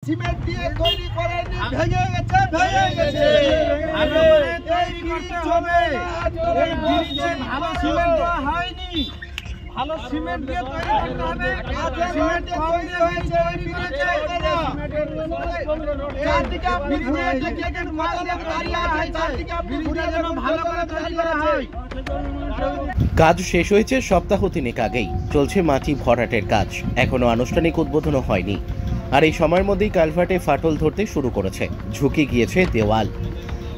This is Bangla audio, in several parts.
সিমেন্ট দিয়ে তৈরি করেনি, ভেঙে গেছে, ভেঙে গেছে। ভালো করে তৈরি করতে হবে। এই ব্রিজে ভালো সিমেন্ট দেওয়া হয়নি, ভালো সিমেন্ট দিয়ে তৈরি করতে হবে। সিমেন্ট কম দিয়ে হয়েছে ওই ব্রিজে। চারদিকে ব্রিজে দেখেন মাথায় দাঁড়িয়ে আছে, চারদিকে ব্রিজটা যেন ভালো করে তৈরি করা হয়। কাজ শেষ হয়েছে সপ্তাহ 3 আগেই, চলছে মাটি ভরাটের কাজ, এখনো আনুষ্ঠানিক উদ্বোধনও হয়নি। আর এই সময়ের মধ্যেই কালভার্টে ফাটল ধরতে শুরু করেছে, ঝুঁকে গিয়েছে দেওয়াল।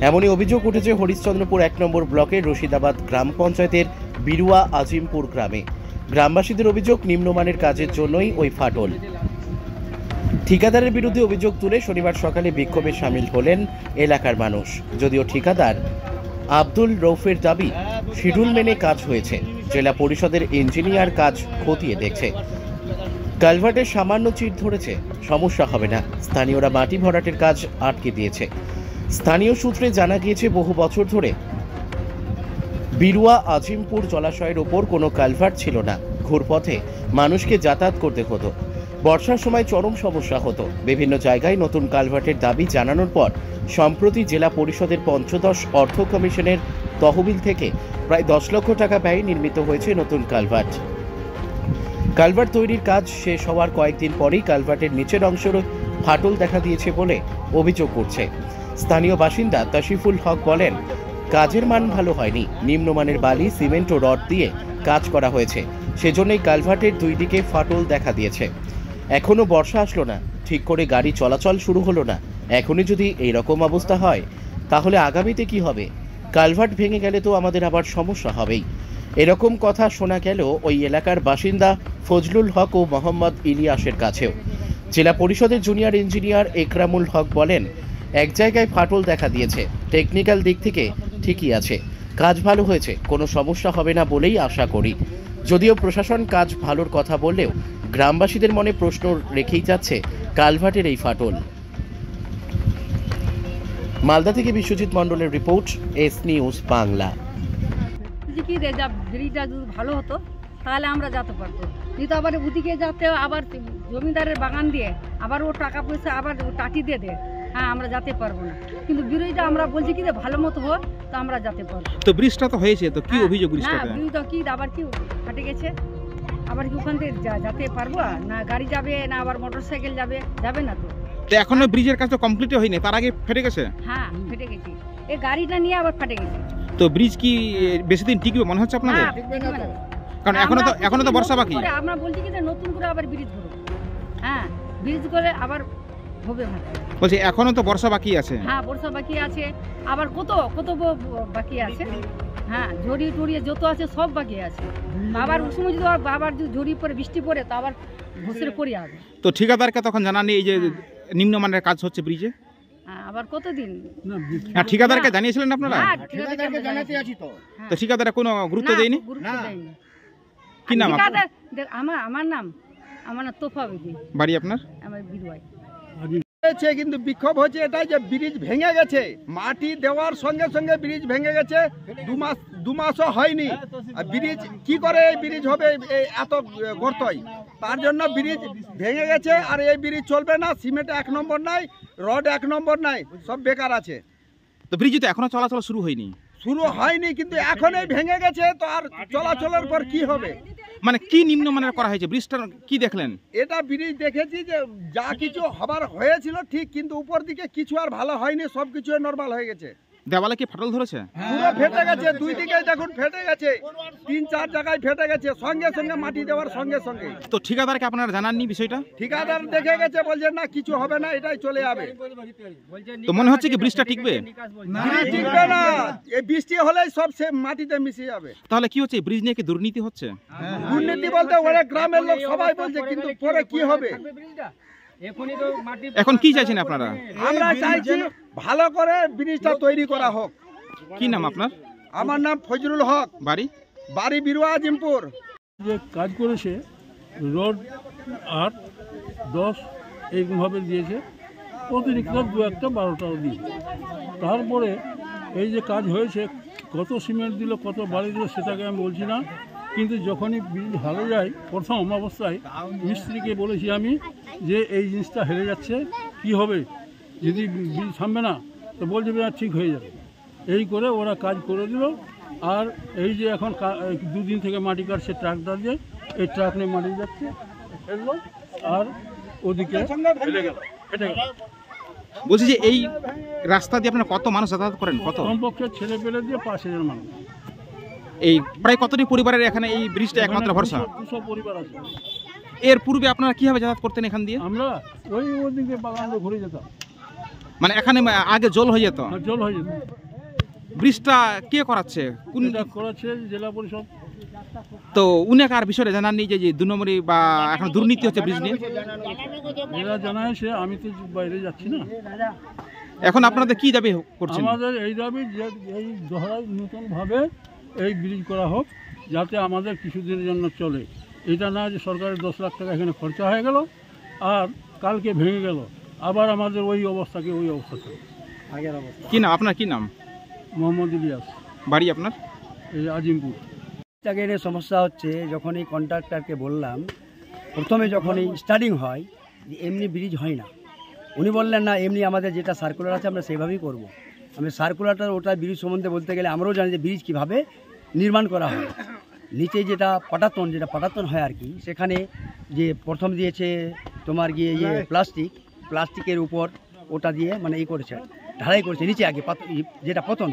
এমনই অভিযোগ উঠেছে হরিশ্চন্দ্রপুর 1 নম্বর ব্লকের রশিদাবাদ গ্রাম পঞ্চায়েতের বিরুয়া আজিমপুর গ্রামে। গ্রামবাসীদের অভিযোগ নিম্নমানের কাজের জন্যই ওই ফাটল। ঠিকাদারের বিরুদ্ধে অভিযোগ তুলে শনিবার সকালে বিক্ষোভে সামিল হলেন এলাকার মানুষ। যদিও ঠিকাদার আব্দুল রৌফের দাবি শিডিউল মেনে কাজ হয়েছে, জেলা পরিষদের ইঞ্জিনিয়ার কাজ খতিয়ে দেখছে। কালভার্টের সামান্য চিড় ধরেছে, সমস্যা হবে না। স্থানীয়রা মাটি ভরাটের কাজ আটকে দিয়েছে। স্থানীয় সূত্রে জানা গিয়েছে বহু বছর ধরে বিরুয়া আজিমপুর জলাশয়ের ওপর কোনো কালভার্ট ছিল না। ঘুরপথে মানুষকে যাতায়াত করতে হতো, বর্ষার সময় চরম সমস্যা হতো। বিভিন্ন জায়গায় নতুন কালভার্টের দাবি জানানোর পর সম্প্রতি জেলা পরিষদের পঞ্চদশ অর্থ কমিশনের তহবিল থেকে প্রায় 10 লক্ষ টাকা ব্যয়ে নির্মিত হয়েছে নতুন কালভার্ট। কালভার্ট তৈরির কাজ শেষ হওয়ার কয়েকদিন পরেই কালভার্টের নিচের অংশের ফাটল দেখা দিয়েছে বলে অভিযোগ করছে স্থানীয় বাসিন্দা তাশিফুল হক। বলেন, কাজের মান ভালো হয়নি, নিম্নমানের বালি, সিমেন্ট ও রড দিয়ে কাজ করা হয়েছে, সেজন্যই কালভার্টের 2 দিকে ফাটল দেখা দিয়েছে। এখনো বর্ষা আসলো না, ঠিক করে গাড়ি চলাচল শুরু হলো না। এখনই যদি এই রকম অবস্থা হয় তাহলে আগামীতে কি হবে? কালভার্ট ভেঙে গেলে তো আমাদের আবার সমস্যা হবেই। এরকম কথা শোনা গেল ওই এলাকার বাসিন্দা ফজলুল হক ও মোহাম্মদ ইলিয়াসের কাছেও। জেলা পরিষদের জুনিয়র ইঞ্জিনিয়ার একরামুল হক বলেন, এক জায়গায় ফাটল দেখা দিয়েছে, টেকনিক্যাল দিক থেকে ঠিকই আছে, কাজ ভালো হয়েছে, কোনো সমস্যা হবে না বলেই আশা করি। যদিও প্রশাসন কাজ ভালোর কথা বললেও গ্রামবাসীদের মনে প্রশ্ন রেখেই যাচ্ছে কালভার্টের এই ফাটল। মালদা থেকে বিশ্বজিৎ মণ্ডলের রিপোর্ট, এস নিউজ বাংলা। ব্রিজটা যদি ভালো হতো তাহলে আমরা যেতে পারতো, কিন্তু আবার ওদিকে যাতে আবার জমিদারের বাগান দিয়ে আবার ও টাকা পয়সা আবার টাটি দিয়ে দেয়, হ্যাঁ আমরা যেতে পারবো না। কিন্তু ব্রিজটা আমরা বলছি কি ভালো মতো হোক তো আমরা যেতে পারবো। তো ব্রিজটা তো হয়েছে, তো কি অভিযোগ? না ব্রিজটা কি আবার কি ফাটে গেছে, আবার কি ওখান থেকে যেতে পারবো না? গাড়ি যাবে না, আবার মোটরসাইকেল যাবে, যাবে না তো। তো এখনো ব্রিজের কাজ তো কমপ্লিট হয়নি, তার আগে ফেটে গেছে? হ্যাঁ ফেটে গেছে, এই গাড়িটা নিয়ে আবার ফাটে গেছে। তো ব্রিজ কি বেশি দিন টিকবে মনে হচ্ছে আপনাদের? কারণ এখনো তো বর্ষা বাকি। আমরা বলছি কি নতুন করে আবার ব্রিজ করব, হ্যাঁ ব্রিজ করে আবার হবে ভালো। বলছি এখনো তো বর্ষা বাকি আছে। হ্যাঁ বর্ষা বাকি আছে, আবার কত বাকি আছে। হ্যাঁ ঝড়ি টড়িয়ে যত আছে সব বাকি আছে। আবার ওই সময় যদি আবার যদি ঝড়ি পড়ে, বৃষ্টি পড়ে তো আবার ঘুষরে পড়ে যাবে। তো ঠিকাদারকে তখন জানানি এই যে নিম্নমানের কাজ হচ্ছে ব্রিজে? আবার কতদিন? হ্যাঁ ঠিকাদারকে জানিয়েছিলেন আপনারা? ঠিকাদারকে জানাতে আছি তো। তো ঠিকাদারে কোনো গুরুত্ব দেয়নি? কি নাম আপনার? আমার নাম তোফা বিবি। বাড়ি আপনার? আমার বিরুয়াই। কিন্তু বিক্ষোভ হচ্ছে এটাই যে ব্রিজ ভেঙে গেছে, মাটি দেওয়ার সঙ্গে সঙ্গে ব্রিজ ভেঙে গেছে, 2 মাসও হয়নি। আর ব্রিজ কি করে এই ব্রিজ হবে এত গর্তই? তার জন্য ব্রিজ ভেঙে গেছে। আর এই ব্রিজ চলবে না, সিমেন্ট 1 নম্বর নাই, রড 1 নম্বর নাই, সব বেকার আছে। তো ব্রিজে তো এখনো চলাচল শুরু হয়নি? শুরু হয়নি, কিন্তু এখনই ভেঙে গেছে, তো আর চলাচলের পর কি হবে? মানে কি নিম্নমানের করা হয়েছে? ব্রিজটা কি দেখলেন? এটা ব্রিজ দেখেছি যে যা কিছু হবার হয়েছিল ঠিক, কিন্তু উপর দিকে কিছু আর ভালো হয়নি, সবকিছু নরমাল হয়ে গেছে। দেওয়ালে কি ফাটল ধরেছে? পুরো ফেটে গেছে, 2 দিকে দেখুন ফেটে গেছে, 3-4 জায়গায় ফেটে গেছে, সঙ্গে সঙ্গে মাটি দেওয়ার সঙ্গে সঙ্গে। তো ঠিকাদারকে আপনারা জানাননি বিষয়টা? ঠিকাদার দেখে গেছে, বলছেন না কিছু হবে না, এটাই চলে যাবে। তো মনে হচ্ছে কি ব্রিজটা টিকবে? ব্রিজ টিকবে না, এই বৃষ্টি হলেই সব সে মাটিতে মিশে যাবে। তাহলে কি হচ্ছে, ব্রিজ নিয়ে কি দুর্নীতি হচ্ছে? দুর্নীতি বলতে ওরা গ্রামের লোক সবাই বলছে, কিন্তু পরে কি হবে? এখন কি চাইছেন আপনারা? আমরা চাইছি ভালো করে ব্রিজটা তৈরি করা হোক। কি নাম আপনার? আমার নাম ফজলুল হক। বাড়ি বিরুয়া আজিমপুর। যে কাজ করেছে রড 8, 10 এইভাবে দিয়েছে, অতিরিক্ত 2-1টা 12টাও দিয়েছে। তারপরে এই যে কাজ হয়েছে, কত সিমেন্ট দিল, কত বালি দিল সেটাকে আমি বলছি না, কিন্তু যখনই ব্রিজ ভালো যায় প্রথম অবস্থায় মিস্ত্রিকে বলেছি আমি যে এই জিনিসটা হেরে যাচ্ছে, কি হবে, যদি ব্রিজ থামবে না তো বলছে না ঠিক হয়ে যাবে। এই করে ওরা কাজ করে দিল। আর এই যে এখন দুদিন থেকে মাটি কাটছে ট্রাকটা দিয়ে, এই ট্রাক নিয়ে মাটি যাচ্ছে ফেললো আর ওদিকে ফেটে গেল। বলছি যে এই রাস্তা দিয়ে আপনারা কত মানুষ যাতায়াত করেন? কত কমপক্ষে ছেলে পেলে দিয়ে 5,000 মানুষ। এই প্রায় কতটি পরিবারের এখানে এই ব্রিজটা একমাত্র ভরসা? 200 পরিবার আছে। এর পূর্বে আপনারা কিভাবে যাতায়াত করতেন এখান দিয়ে? আমরা ওদিকে বাগানে ঘুরে যেতাম, মানে এখানে আগে জল হয়ে যেত? জল হয়ে যেত। ব্রিজটা কে করাচ্ছে? কোন এটা করেছে জেলা পরিষদ। তো উনি আর বিষয়টা জানাননি যে 2 নম্বরই বা এখন দুর্নীতি হচ্ছে ব্রিজ নিয়ে? এরা জানাইছে, আমি তো বাইরে যাচ্ছি না। এখন আপনাদের কি দাবি করছেন? আমাদের এই দাবি যে এই দোহরায় নতুনভাবে এই ব্রিজ করা হোক, যাতে আমাদের কিছুদিনের জন্য চলে। এটা না যে সরকারের 10 লাখ টাকা এখানে খরচা হয়ে গেল আর কালকে ভেঙে গেল, আবার আমাদের ওই অবস্থাকে ওই অবস্থা থাকে। আগের অবস্থা। কি নাম আপনার? কি নাম? মোহাম্মদ ইলিয়াস। বাড়ি আপনার? এই আজিমপুর। জায়গায় নিয়ে সমস্যা হচ্ছে, যখন এই কন্ট্রাক্টরকে বললাম প্রথমে যখন এই স্টার্টিং হয় যে এমনি ব্রিজ হয় না, উনি বললেন না এমনি আমাদের যেটা সার্কুলার আছে আমরা সেভাবেই করব। আমি সার্কুলারটা ওটা ব্রিজ সম্বন্ধে বলতে গেলে আমরাও জানি যে ব্রিজ কীভাবে নির্মাণ করা হয়। নিচে যেটা পাটাতন হয় আর কি, সেখানে যে প্রথম দিয়েছে তোমার গিয়ে প্লাস্টিকের উপর ওটা দিয়ে মানে এই করেছে, ঢালাই করেছে নিচে আগে যেটা পতন,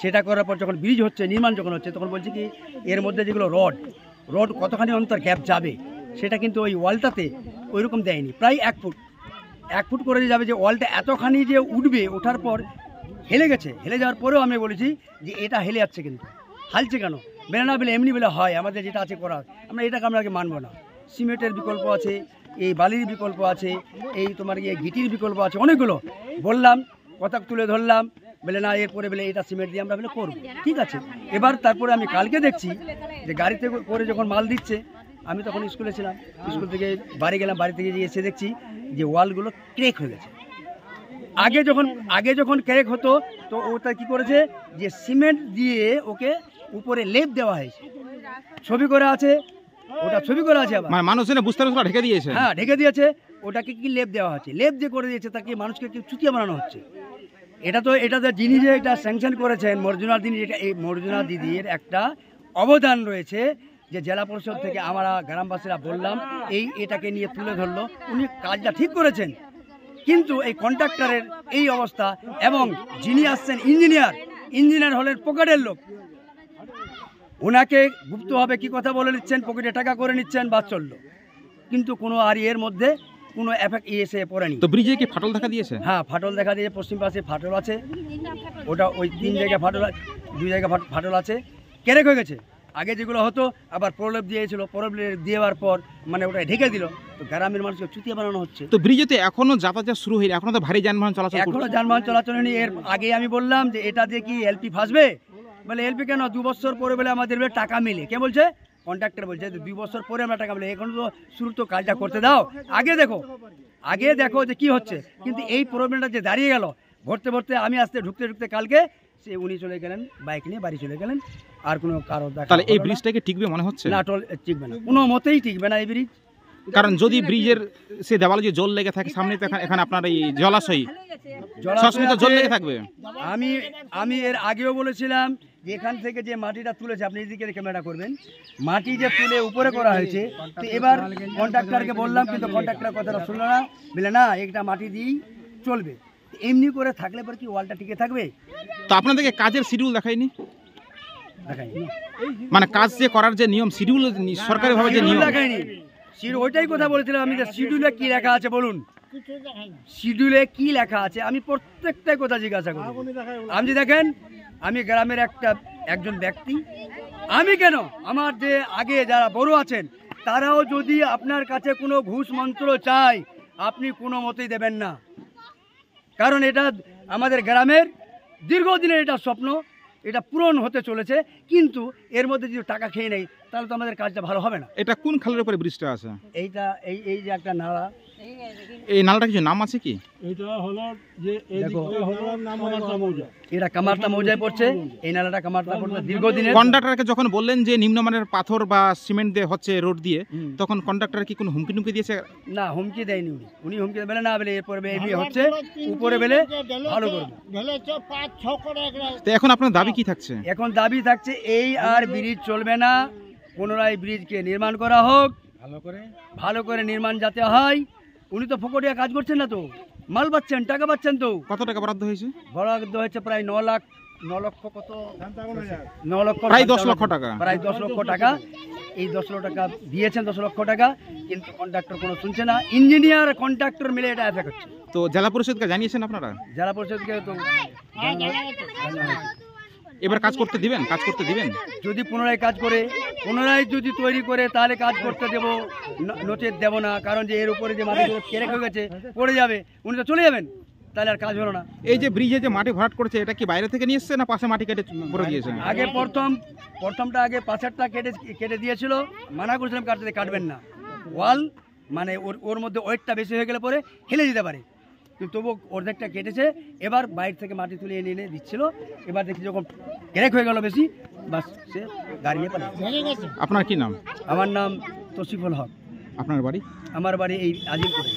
সেটা করার পর যখন ব্রিজ হচ্ছে, নির্মাণ যখন হচ্ছে, তখন বলছে কি এর মধ্যে যেগুলো রড কতখানি অন্তর গ্যাপ যাবে, সেটা কিন্তু ওই ওয়ালটাতে ওইরকম দেয়নি। প্রায় 1 ফুট করে যাবে, যে ওয়ালটা এতখানি যে উঠবে, ওঠার পর হেলে গেছে। হেলে যাওয়ার পরেও আমি বলেছি যে এটা হেলে যাচ্ছে, কিন্তু হালছে কেন? বেলে না বেলে এমনি বেলে হয়, আমাদের যেটা আছে করার, আমরা এটাকে আমরা মানবো না। সিমেন্টের বিকল্প আছে, এই বালির বিকল্প আছে, এই তোমার গিটির বিকল্প আছে, অনেকগুলো বললাম, কথা তুলে ধরলাম, বলে না এরপরে বলে এটা সিমেন্ট দিয়ে আমরা বলে করবো, ঠিক আছে। এবার তারপরে আমি কালকে দেখছি যে গাড়িতে করে যখন মাল দিচ্ছে, আমি তখন স্কুলে ছিলাম, স্কুল থেকে বাড়ি গেলাম, বাড়ি থেকে এসে দেখছি যে ওয়ালগুলো ক্র্যাক হয়ে গেছে। আগে যখন ক্র্যাক হতো তো ওটা কি করেছে যে সিমেন্ট দিয়ে ওকে উপরে লেপ দেওয়া হয়েছে, ছবি করা আছে, ওটা ছবি করা আছে, আবার মানে মানুষজনে বুঝতে পারছে ঢেকে দিয়েছে। হ্যাঁ ঢেকে দিয়েছে, ওটাকে কি লেপ দেওয়া হচ্ছে, লেপ দিয়ে করে দিয়েছে, তাকে মানুষকে কি চুতিয়া বানানো হচ্ছে। এটাতে যিনি যে এটা স্যাংশন করেছেন মর্জুনা দিদির একটা অবদান রয়েছে, যে জেলা পরিষদ থেকে আমরা গ্রামবাসীরা বললাম এটাকে নিয়ে তুলে ধরলো, উনি কাজটা ঠিক করেছেন। কিন্তু এই কন্ট্রাক্টরের এই অবস্থা, এবং যিনি আসছেন ইঞ্জিনিয়ার হলেন পকেটের লোক, ওনাকে গুপ্তভাবে কি কথা বলে নিচ্ছেন, পকেটে টাকা করে নিচ্ছেন, বাস চললো, কিন্তু কোনো আর এর মধ্যে কোনো এফেক্ট এসে পড়েনি। তো ব্রিজে কি ফাটল দেখা দিয়েছে? হ্যাঁ ফাটল দেখা দিয়েছে, পশ্চিম পাশে ফাটল আছে, ওটা ওই 3 জায়গায় ফাটল, 2 জায়গায় ফাটল আছে, ক্র্যাক হয়ে গেছে। আগে যেগুলো হতো আবার প্রলেপ দিয়েছিল, প্রলেপ দেওয়ার পর মানে ওটা ঢেকে দিল, তো গ্রামের মানুষকে চুতিয়া বানানো হচ্ছে। তো ব্রিজেতে এখনো যাতায়াত শুরু হয়নি, এখনো তো ভারী যানবাহন চলাচল করছে। এখনো যানবাহন চলাচল হয়নি। এর আগে আমি বললাম যে এটা দিয়ে কি এলপি ফাঁসবে, বলে এলপি কেন, 2 বছর পরে বলে আমাদের টাকা মিলে। কে বলছে? কন্ট্রাক্টর বলছে 2 বছর পরে আমরা টাকা মিলে, এখন তো শুরু তো কাজটা করতে দাও, আগে দেখো যে কি হচ্ছে। কিন্তু এই প্রবলেমটা যে দাঁড়িয়ে গেল, ভরতে আমি আসতে ঢুকতে কালকে উনি চলে গেলেন, বাইক নিয়ে বাড়ি চলে গেলেন, আর কোনো কারো দেখা। তাহলে এই ব্রিজটাকে টিকবে মনে হচ্ছে না? টিকবে না, কোনো মতেই টিকবে না এই ব্রিজ। কারণ যদি ব্রিজের সে দেওয়ালে যে জল লেগে থাকে, সামনে তো এখানে আপনার এই জলাশয় সবসময় তো জল লেগে থাকবে। আমি এর আগেও বলেছিলাম যে এখান থেকে যে মাটিটা তুলেছে, আপনি এদিকে ক্যামেরা করবেন, মাটি যে তুলে উপরে করা হয়েছে, তো এবার কন্ট্রাক্টরকে বললাম, কিন্তু কন্ট্রাক্টর কথাটা শুনলো না, বলে না এটা মাটি দিয়েই চলবে। এমনি করে থাকলে পর কি ওয়ালটা টিকে থাকবে? তো আপনাদেরকে কাজের শিডিউল দেখায়নি? মানে কাজ যে করার যে নিয়ম, শিডিউল সরকারিভাবে যে নিয়ম দেখায়নি। ওইটাই কথা বলেছিলাম আমি, যে শিডিউলে কি লেখা আছে বলুন, শিডিউলে কি লেখা আছে, আমি প্রত্যেকটা কথা জিজ্ঞাসা করি। আপনি দেখেন, আমি গ্রামের একজন ব্যক্তি, আমি কেন, আমার যে আগে যারা বড় আছেন তারাও যদি আপনার কাছে কোনো ঘুষ মন্ত্র চায়, আপনি কোনো মতেই দেবেন না। কারণ এটা আমাদের গ্রামের দীর্ঘদিনের এটা স্বপ্ন, এটা পূরণ হতে চলেছে, কিন্তু এর মধ্যে যদি টাকা খেয়ে নেই তাহলে তো আমাদের কাজটা ভালো হবে না। এটা কোন খালের উপরে ব্রিজটা আছে? এই যে একটা নালা, এই নালাটা কিছু নাম আছে কি? এটা হলো যে দেখো, কামারটা মৌজা। এটা কামারটা মৌজায় পড়ছে, এই নালাটা কামারটা পড়ছে দীর্ঘদিনের। কন্ট্রাক্টরকে যখন বললেন যে নিম্নমানের পাথর বা সিমেন্ট দিয়ে হচ্ছে রোড দিয়ে, তখন কন্ট্রাক্টর কি কোনো হুমকি টুমকি দিয়েছে? না, হুমকি দেয়নি উনি হুমকি বেলে না, বেলে এরপরে এই হচ্ছে উপরে বেলে ভালো করবে। তো এখন আপনার দাবি কি থাকছে? এখন দাবি থাকছে এই আর ব্রিজ চলবে না, পুনরায় ব্রিজকে নির্মাণ করা হোক, ভালো করে নির্মাণ যাতে হয়। উনি তো ফোকটিয়া কাজ করছেন না, তো মাল পাচ্ছেন, টাকা পাচ্ছেন। তো কত টাকা বরাদ্দ হয়েছে? বরাদ্দ হয়েছে প্রায় 9 লক্ষ কত 9 লক্ষ প্রায় 10 লক্ষ টাকা। প্রায় 10 লক্ষ টাকা। এই 10 লক্ষ টাকা দিয়েছেন, 10 লক্ষ টাকা, কিন্তু কন্ট্রাক্টর কোনো শুনছে না। ইঞ্জিনিয়ার কন্ট্রাক্টর মিলে এটা এফেক্ট হচ্ছে। তো জেলা পরিষদকে জানিয়েছেন আপনারা? জেলা পরিষদকে তো এবার কাজ করতে দিবেন? কাজ করতে দিবেন? যদি পুনরায় কাজ করে, পুনরায় যদি তৈরি করে, তাহলে কাজ করতে দেবো, নচেত দেবো না। কারণ যে এর উপরে যে মাটি কেড়ে হয়ে গেছে, পড়ে যাবে, উনি তো চলে যাবেন, তাহলে আর কাজ হলো না। এই যে ব্রিজে যে মাটি ভরাট করেছে, এটা কি বাইরে থেকে নিয়ে এসছে না পাশে মাটি কেটে করে দিয়েছে? আগে প্রথমটা আগে পাশেরটা কেটে দিয়েছিল, মানা করেছিলাম কাটবেন না। ওয়াল মানে ওর মধ্যে ওয়েটটা বেশি হয়ে গেলে পরে হেলে দিতে পারে, কিন্তু তবু অর্ধেকটা কেটেছে। এবার বাইরে থেকে মাটি তুলে এনে দিচ্ছিল। এবার দেখি যখন ক্যারেক হয়ে গেল বেশি, বাস সে গাড়ি নিয়ে পালাচ্ছে। আপনার কি নাম? আমার নাম তসিফুল হক। আপনার বাড়ি? আমার বাড়ি এই আজিমপুরে।